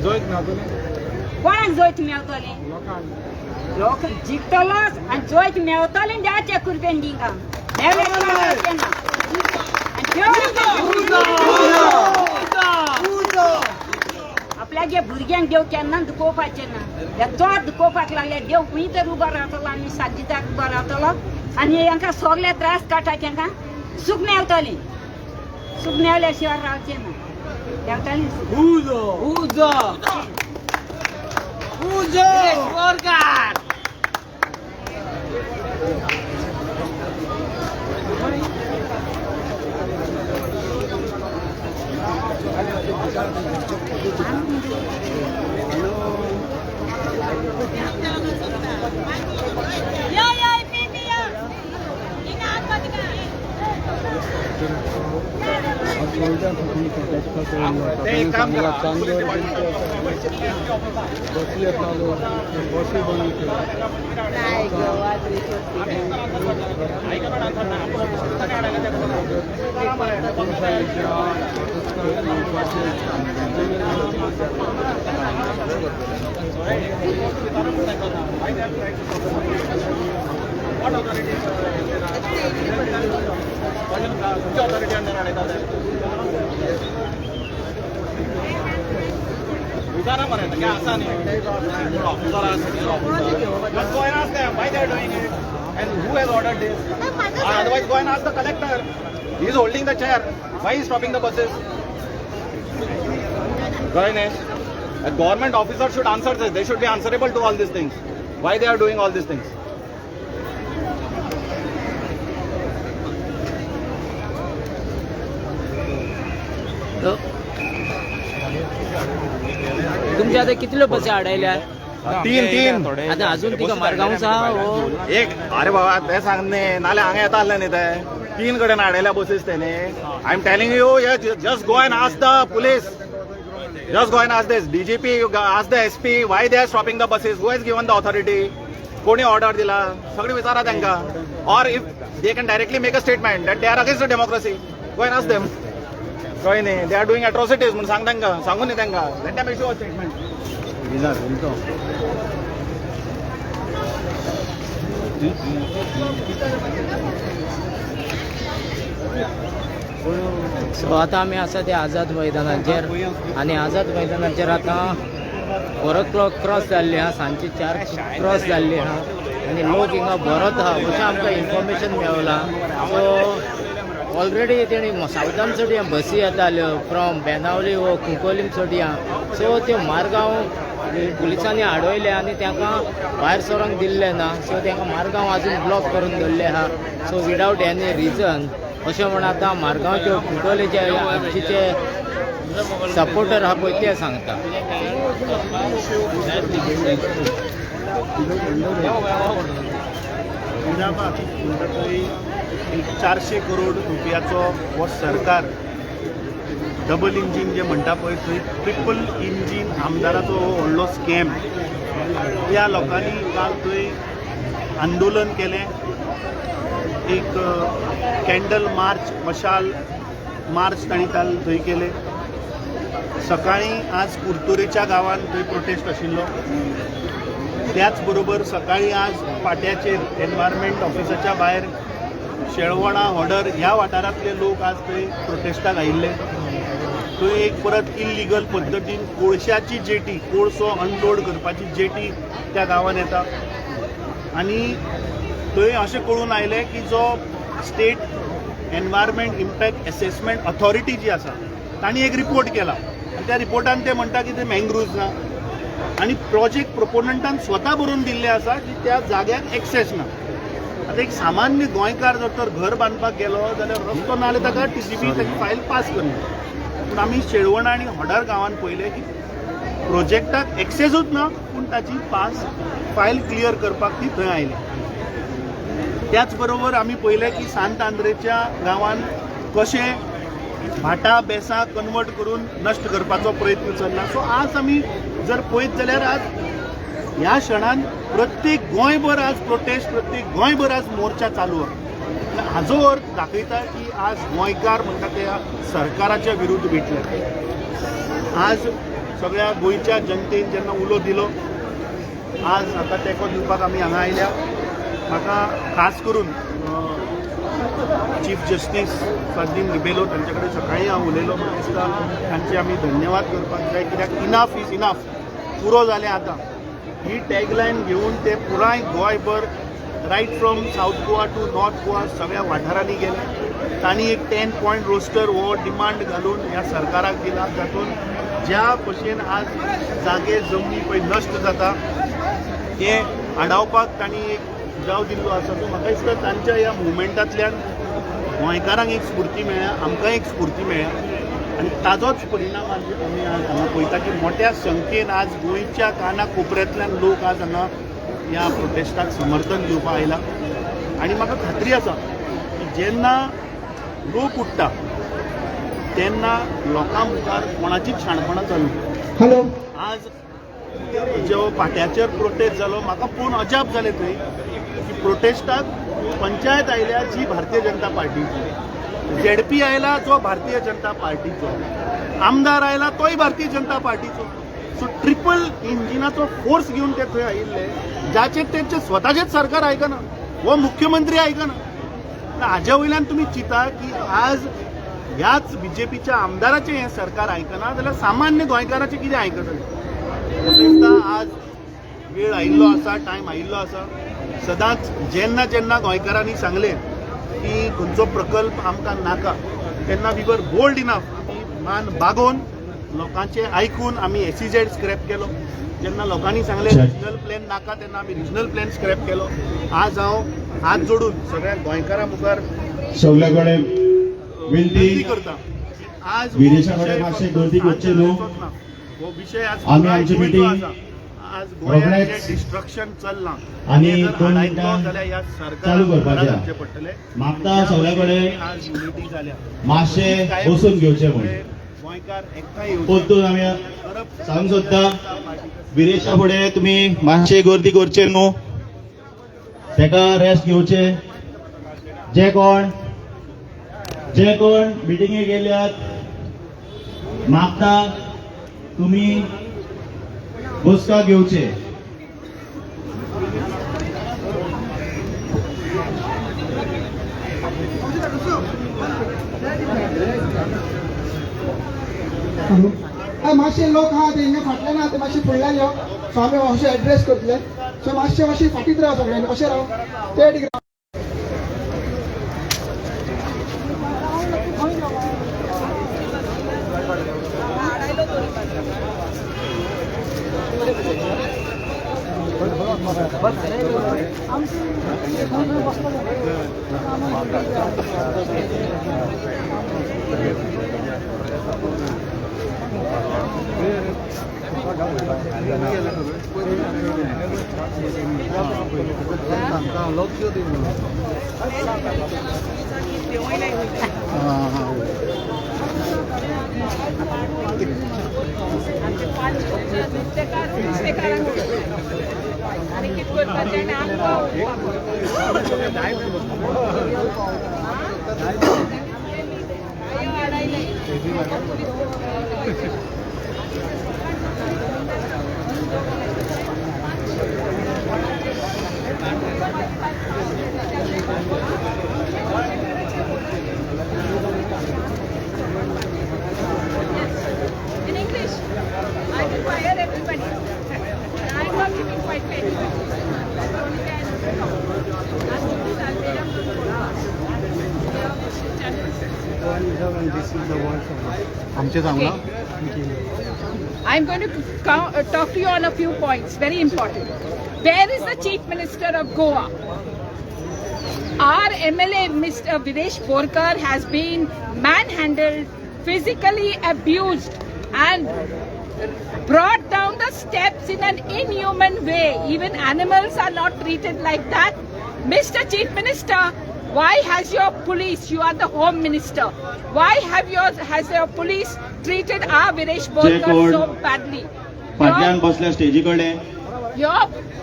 कोणाक जोयत मेवतले लोक जिखतलोच आणि जोयत मेवतले द्याचे कुर्बेन दिंगा आपल्या भुरग्यांक देव केन्ना दुखोवपाचें ना चोर दुखोवपाक लागले देव खंय तर उबो रावतलो आनी साजिदाक उबो रावतलो आनी हांकां सगळे त्रास काडटा तांकां सूख मेवतलें सूख मेवल्या शिवाय रावचें ना देंवतलें क्या आसान है just go and ask them why they are doing it and who has ordered this. Otherwise go and ask the collector. He is holding the chair. Why he is stopping the buses? Ganesh, a government officer should answer this. They should be answerable to all these things. Why they are doing all these things? तुमच्या आता कितल्यो बसी अडयल्या तीन आता अजून तिका मार्गांवचा एक अरे बाबा ते सांगने नाले हांगा येता आसले न्ही ते तीन कडेन हाडयल्या बसीस तेने I am telling you just go and ask the police just go and ask this DGP ask the SP why they are stopping the buses who has given the authority कोणी order दिला सगळे विचारा तांकां or if they can directly make a statement that they are against the democracy go and ask them कळ्ळें न्ही they are doing atrocities म्हणून सांग तांकां सांगून न्ही तांकां let them issue a statement so आता आमी आसा ते आझाद मैदानाचेर आनी आझाद मैदानाचेर आता 4 o'clock क्रॉस जाल्ली आहा सांजची 4 क्रॉस जाल्ली आहा आनी लोक हिंगा बरोच आहा अशें आमकां इन्फॉर्मेशन मेवलां सो ऑलरेडी तेणी सावथान चडया बसी येताल्यो फ्रॉम बेनावली वो कुंकोलीम चडया सो त्यो मारगांव पुलिसांनी आडवयले आनी तांकां भायर सरोंक दिल्ले ना सो तांकां मारगांव आजून ब्लॉक करून दवरले आहा सो विदावट एनी रिजन अशें म्हण आतां मारगांवचे कुंकोलीचे आमचे सपोर्टर आहा पळय ते सांगता एक 400 करोड रुपयाचो हो सरकार डबल इंजीन जे म्हणटा पळय थंय ट्रिपल इंजीन आमदाराचो हो व्हडलो स्कॅम त्या लोकांनी काल थंय आंदोलन केलें एक कॅन्डल मार्च मशाल मार्च तांणी काल थंय केले सकाळी आज कुर्तुरेच्या गांवांत थंय प्रोटेस्ट आशिल्लो त्याच बरोबर सकाळी आज पाट्याचेर एनवायरमेंट ऑफिसाच्या भायर शेळवणा हॉडर ह्या वाठारांतले लोक आज थंय प्रोटेस्टाक आयिल्ले थंय एक परत इल्लिगल पद्दतीन कोळशाची जेटी कोळसो अनलोड करपाची जेटी त्या गांवांत येता आनी थंय अशें कळून आयलें की जो state environment impact assessment authority जी आसा तांणी एक रिपोर्ट केला आनी त्या रिपोर्टान ते म्हणटा की ते मँग्रुव्ज ना आनी प्रोजेक्ट प्रोपोनंटान स्वता बरोवन दिल्लें आसा की त्या जाग्याक एक्सेस ना आतां एक सामान्य गोंयकार जर तर घर बांदपाक गेलो जाल्यार रस्तो ना जाल्यार ताका TCB ताची फायल पास करना पूण आमी शेळवण आनी हॉडर गांवांत पळयलें की प्रोजेक्टाक एक्सेसूच ना पूण ताची पास फायल क्लियर करपाक ती थंय आयली त्याच बरोबर आमी पळयलें की सांत आंद्रेच्या गांवांत कशें भाटां बेसां कन्वर्ट करून नश्ट करपाचो प्रयत्न चल्ला सो आज आमी जर पळयत जाल्यार आज ह्या क्षणान प्रत्येक गोंयभर आज प्रोटेस्ट प्रत्येक गोंयभर आज मोर्चा चालू आसा हाजो अर्थ दाखयता की आज गोंयकार म्हणटा ते सरकाराच्या विरुद्ध भेटले आज सगळ्या गोंयच्या जनतेन जेन्ना उलो दिलो आज हाका तेंको दिवपाक आमी हांगा आयल्या. म्हाका खास करून चीफ जस्टीस फार्दीन रिबेलो तांचे कडेन सकाळीं हांव उलयलो. म्हाका दिसता तांचे आमी धन्यवाद करपाक जाय, कित्याक इनफ इज इनफ, पुरो जालें आतां. ही टॅगलायन घेवन ते पुराय गोंयभर right from South Goa to North Goa सगळ्या वाठारांनी गेले. तांणी एक 10 पॉयंट रोस्टर हो डिमांड घालून ह्या सरकाराक दिला, जातून ज्या भशेन आज जागे जमनी पळय नश्ट जाता ते आडावपाक तांणी एक जाव दिल्लो आसा. सो म्हाका दिसता तांच्या ह्या मुवमेंटांतल्यान गोंयकारांक एक स्फूर्ती मेळ्ळ्या, आमकां एक स्फूर्ती मेळ्ळ्या आनी ताजोच परिणाम आज आमी आज हांगा पळयता की मोठ्या संख्येन आज गोंयच्या काना कोपऱ्यांतल्यान लोक आज हांगा ह्या प्रोटेस्टाक समर्थन दिवपाक आयला. आनी म्हाका खात्री आसा की जेन्ना लोक उठटा तेन्ना लोकां मुखार कोणाचीच शाणपणां चालू. आज जो पाट्याचेर प्रोटेस्ट जालो म्हाका पळोवन अजाप जालें थंय की प्रोटेस्टाक पंचायत आयल्या जी भारतीय जनता पार्टीची, ZP आयला जो भारतीय जनता पार्टीचो, आमदार आयला तोय Bharatiya Janata पार्टीचो. So triple इंजिनाचो force घेवन ते थंय आयिल्ले, जाचेर तेंचे स्वताचेच सरकार आयकना, हो मुख्यमंत्री आयकना. हाज्या वयल्यान तुमी चिंता की आज ह्याच BJPच्या आमदाराचें हें सरकार आयकना जाल्यार सामान्य गोंयकाराचें कितें आयकतलें. म्हाका दिसता आज वेळ आयिल्लो आसा, टायम आयिल्लो आसा. सदांच जेन्ना जेन्ना गोंयकारांनी सांगलें की खंयचो प्रकल्प आमकां नाका तेन्ना वी वर बोल्ड इनफ, आमी मान बागोवन लोकांचें आयकून आमी SEZ स्क्रॅप केलो. जेन्ना लोकांनी सांगलें रिजनल प्लॅन नाका तेन्ना आमी रिजनल प्लॅन स्क्रॅप केलो. आज हांव हात जोडून सगळ्या गोंयकारां मुखार सगळ्याकडे विनंती करता की आज विदेशाकडे मातशें गर्दी करची न्हू. हो विशय आज आमी आमची गोंयचो meeting आसा. आज गोंयांत जे रोखडेच डिस्ट्रक्शन चल्लां आनी तें जर 2 हाडायतलो मिनटां जाल्यार ह्या चालू सरकाराक करपाचें घरा घालचें पडटलें. मागता सगळ्याकडे आज युनिटी जाल्या मातशें बसून घेवचें म्हूण गोंयकार एकठांय येवचे. परतून आमी सांगूंक सोदता विदेशा फुडें तुमी मातशें गर्दी करचे न्हू, तेका रेस्ट घेवचे. जे कोण मिटिंगेक गेल्यात मागता तुमी बसका घेवचे. मातशे लोक आहा ते हिंगा फाटल्यान आहा ते मातशे फुडल्यान यो. सो आमी अशें एड्रेस करतले. सो मातशे फाटीत राव सगळ्यांनी, अशें राव ते ठीक राव. In English, I will fire everybody. I am not giving quite fair. I'm going to talk to you on a few points, very important. Where is the Chief Minister of Goa? Our MLA, Mr. Videsh Borkar, has been manhandled, physically abused and brought down the steps in an inhuman way. Even animals are not treated like that. Mr. Chief Minister, why has your police, you are the Home Minister, why has your police treated our Videsh Borkar so badly? फाटल्यान बसल्या स्टेजी कडेन Your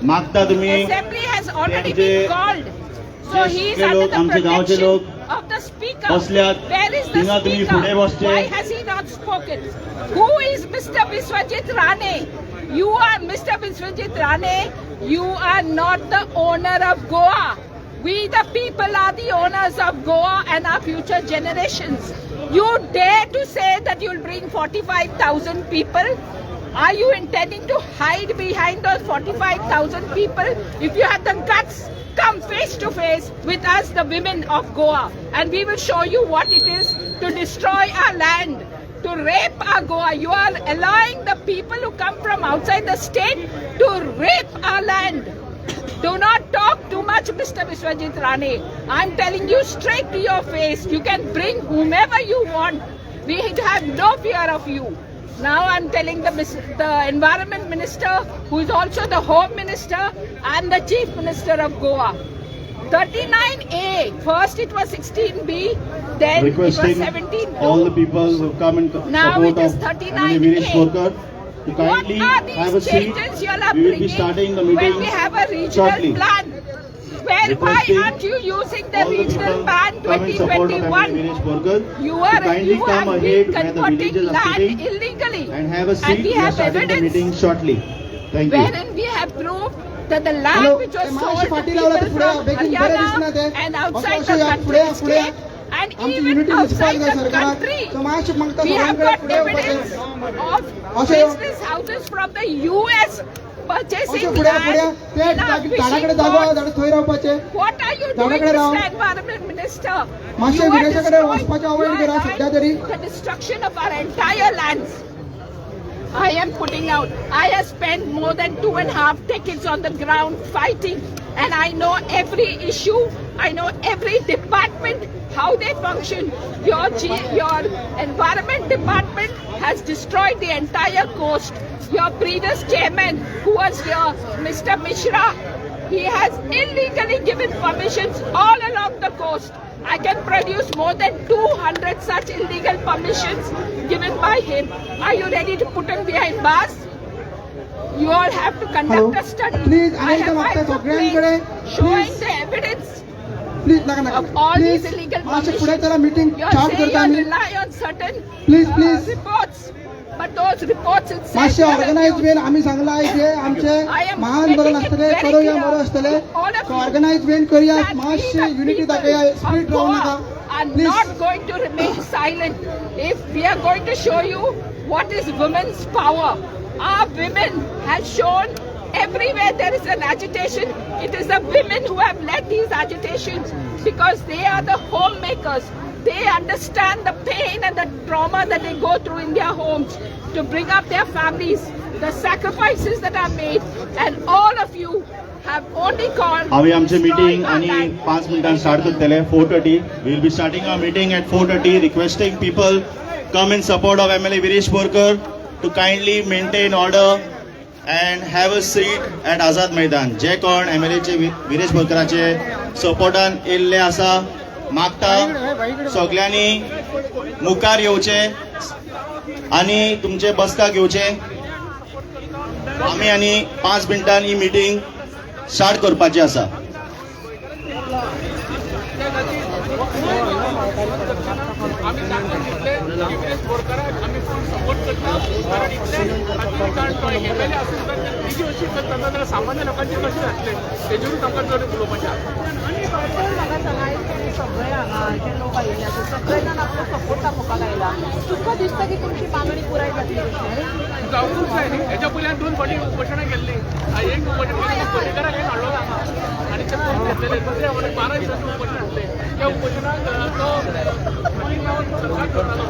मागता तुम्ही assembly has already been called. So he is under the आमचे गांवचे protection. लोक of the speaker. बसल्यात. Where is the तिंगा तुम्ही speaker? पुढे बसचे. Why has he not spoken? Who is Mr. Biswajit Rane? You are Mr. Biswajit Rane. You are not the owner of Goa. We the people are the owners of Goa and our future generations. You dare to say that you'll bring 45,000 people? Are you intending to hide behind those 45,000 people? If you have the guts, come face to face with us, the women of Goa, and we will show you what it is to destroy our land, to rape our Goa. You are allowing the people who come from outside the state to rape our land. Do not talk too much, Mr. Biswajit Rane. I'm telling you straight to your face. You can bring whomever you want. We have no fear of you. Now I'm telling the Environment Minister, who is also the Home Minister and the Chief Minister of Goa. 39A. First it was 16B, then it was Requesting 17. all the people who come in Now support it is of 39A. Viresh Borkar to What kindly are have a these seat. changes you are We will be bringing starting the when meeting we have a regional shortly. plan? Why Requesting aren't you using the All the regional people plan come in support of MLA 2021? Viresh Borkar You to are kindly you come have ahead been where the converting villages are land sitting illegally, and have a seat. and we We are have starting the evidence meeting shortly. Thank you. wherein we have proved that the land Hello, which was ते sold Maharashtra to party people लावला तर पुढे from बेगीन बरे दिसना ते. Haryana and outside असं the या, country, पुढे या, पुढे या. state, and आमची even युनिटी outside दिसपाक जाय the सरकाराक. country. तो महाराष्ट्र मागता We have सगळ्यांकडे got पुढे evidence येवपाचें. of अशें business houses from the US purchasing अशें पुढे land पुढे ते in our झाडाकडे fishing जागो ports. झाड थंय रावपाचें. What are you doing, झाडाकडे राव. Mr. Environment Minister? मातशें You are विदेशाकडे destroying- वचपाचें you अवॉइड are करा allowing सध्या तरी. the destruction of our entire lands. I am putting out. I have spent more than 2.5 decades on the ground fighting, and I know every issue. I know every department, how they function. Your environment department has destroyed the entire coast. Your previous chairman, who was here, Mr. Mishra, he has illegally given permissions all along the coast. I can produce more than 200 such illegal permissions given by him. Are you ready to put him behind bars? You all have to conduct a study. Please, I have अनेकदा filed मागता complaints सगळ्यांकडे. showing Please. the evidence please नका नका of all please these illegal मातशें पुढे permissions. चला meeting You are start saying करता you आमी. rely on certain Please, please. reports, but those reports itself मातशें are ऑर्गनायज abused. वेन आमी सांगला जे आमचे I am महान बरोवन making it आसतले very करूया clear बरो आसतले to all of so you organise when करूया that we मातशें the युनिटी people दाखया of स्प्लिट रावू Goa नाका are please not going to remain silent. If we are going to show you what is women's power, our women have shown everywhere there is an agitation. It is the women who have led these agitations because they are the homemakers. They understand the pain and the trauma that they go through in their homes to bring up their families, the sacrifices that are made, and all of you have only called आम्ही आमचे destroying meeting our आणि land. 5 मिनिटांनी start करतले 4:30. We will be starting our meeting at 4:30. Requesting people come in support of MLA Viresh Borkar to kindly maintain order and have a seat at Azad Maidan. जे कोण MLA चे विरेश बोरकराचे सपोर्टान येल्ले आसा मागता सगळ्यांनी मुखार येवचे आणि तुमचे बसका घेवचे. आम्ही आणि 5 मिनिटांनी ही मीटिंग स्टार्ट करपाची आसा. आम्ही ताकद घेतले की विरेश बोरकराक आम्ही फुल सपोर्ट करता कारण इतले ताकदीकान तो एमएलए असून तर तेजी अशी करता जाल्यार सामान्य लोकांची कशी जातले तेजेरूच आमकां चड उलोवपाचें आणि भरपूर म्हाका सांगायचं की सगळे हांगा जे लोक आयिल्ले आसा सगळे जाण आपलो सपोर्ट दाखोवपाक आयला. तुका दिसता की तुमची मागणी पुराय जातली कशी? जावंकूच जाय न्ही हेच्या पयलीं 2 फावटी उपोशणां केल्लीं एक पर्रीकाराक एक हाडलो हांगा आनी ते पळोवन घेतलेले दुसऱ्या फावटी 12 दिसांचें उपोशण हाडलें त्या उपोशणाक तो सरकार करतालो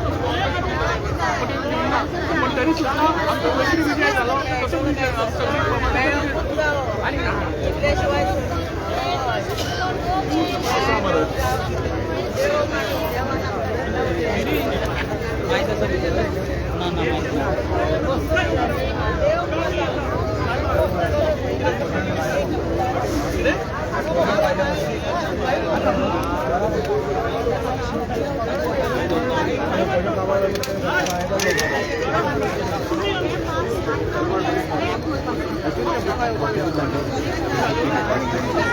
पण तरी सुद्दां आमचो कशी विजय जालो तसो विजय सगळी आनी Thank you.